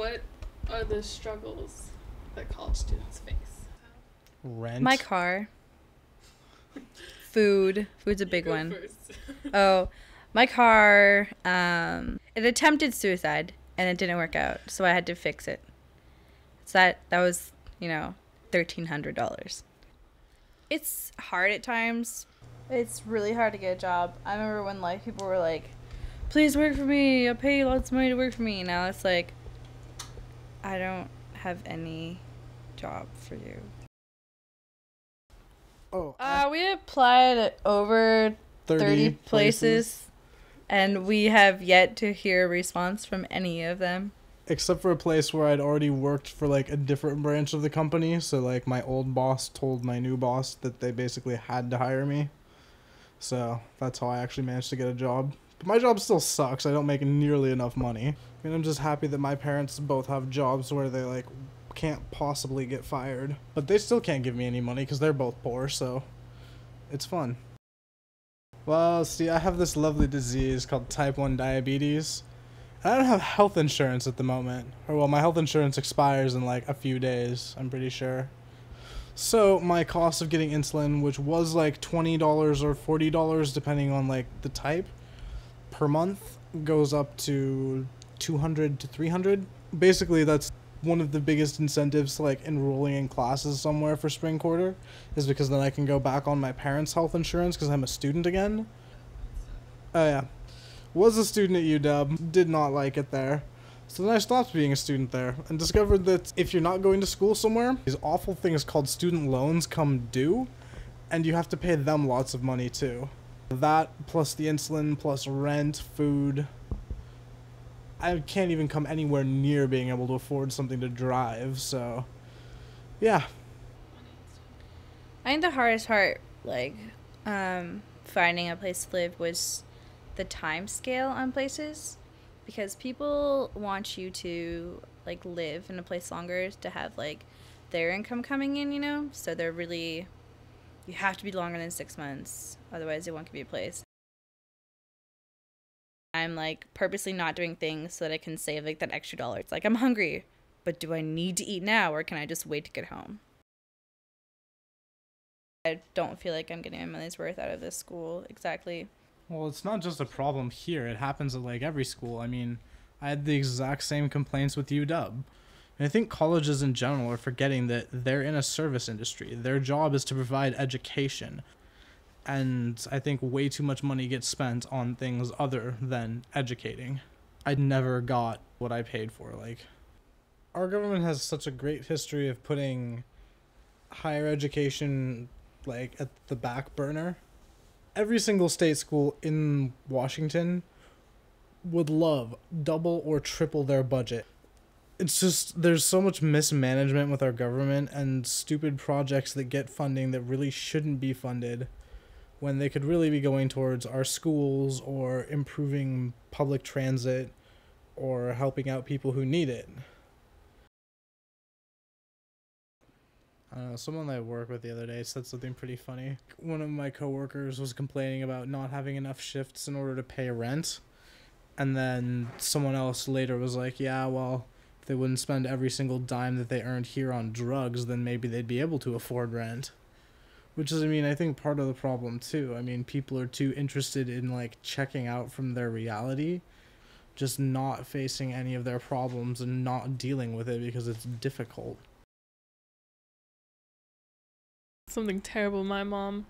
What are the struggles that college students face? Rent. My car. Food. Food's a big one. First. Oh, my car, it attempted suicide and it didn't work out, so I had to fix it. So that was, $1,300. It's hard at times. It's really hard to get a job. I remember when people were like, please work for me, I'll pay you lots of money to work for me. Now it's like, I don't have any job for you. We applied at over 30 places, and we have yet to hear a response from any of them. Except for a place where I'd already worked for a different branch of the company. So my old boss told my new boss that they basically had to hire me. So that's how I actually managed to get a job. But my job still sucks. I don't make nearly enough money. I'm just happy that my parents both have jobs where they can't possibly get fired. But they still can't give me any money because they're both poor, so it's fun. Well, see, I have this lovely disease called type 1 diabetes. I don't have health insurance at the moment. Or, well, my health insurance expires in a few days, I'm pretty sure. So my cost of getting insulin, which was $20 or $40 depending on the type per month, goes up to $200 to $300. Basically, that's one of the biggest incentives to enrolling in classes somewhere for spring quarter, is because then I can go back on my parents' health insurance because I'm a student again. Oh yeah. Was a student at UW, did not like it there. So then I stopped being a student there and discovered that if you're not going to school somewhere, these awful things called student loans come due, and you have to pay them lots of money too. That plus the insulin plus rent, food. I can't even come anywhere near being able to afford something to drive, so yeah. I think the hardest part, finding a place to live was the time scale on places, because people want you to live in a place longer to have their income coming in, so they're really, you have to be longer than 6 months, otherwise they won't give you a place. I'm purposely not doing things so that I can save that extra dollar. It's I'm hungry, but do I need to eat now, or can I just wait to get home? I don't feel like I'm getting my money's worth out of this school exactly. Well, it's not just a problem here. It happens at every school. I mean, I had the exact same complaints with UW. And I think colleges in general are forgetting that they're in a service industry. Their job is to provide education. And I think way too much money gets spent on things other than educating. I never got what I paid for. Our government has such a great history of putting higher education at the back burner. Every single state school in Washington would love double or triple their budget. It's just, there's so much mismanagement with our government and stupid projects that get funding that really shouldn't be funded, when they could really be going towards our schools or improving public transit or helping out people who need it. I don't know, someone that I work with the other day said something pretty funny. One of my coworkers was complaining about not having enough shifts in order to pay rent. And then someone else later was like, yeah, well, if they wouldn't spend every single dime that they earned here on drugs, then maybe they'd be able to afford rent. Which is, I think part of the problem too. People are too interested in checking out from their reality, just not facing any of their problems and not dealing with it because it's difficult. Something terrible my mom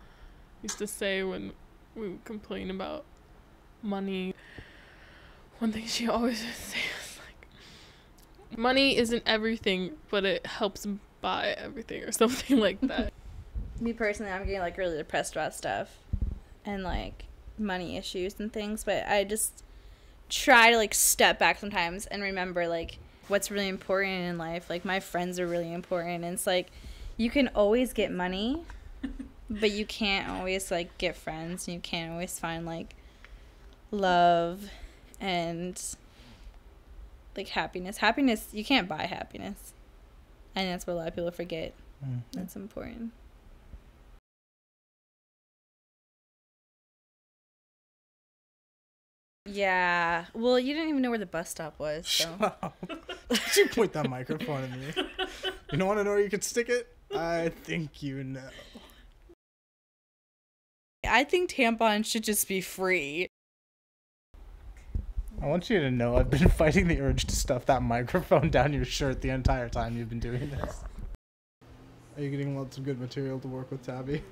used to say when we would complain about money. One thing she always would say was money isn't everything, but it helps buy everything, or something like that. Me personally, I'm getting really depressed about stuff and money issues and things, but I just try to step back sometimes and remember what's really important in life. My friends are really important, and it's you can always get money, but you can't always get friends, and you can't always find love and happiness. Happiness, you can't buy happiness, and that's what a lot of people forget. That's important. Yeah. Well, you didn't even know where the bus stop was, so. Shut up. Don't you point that microphone at me. You don't want to know where you could stick it? I think you know. I think tampons should just be free. I want you to know I've been fighting the urge to stuff that microphone down your shirt the entire time you've been doing this. Are you getting lots of good material to work with, Tabby?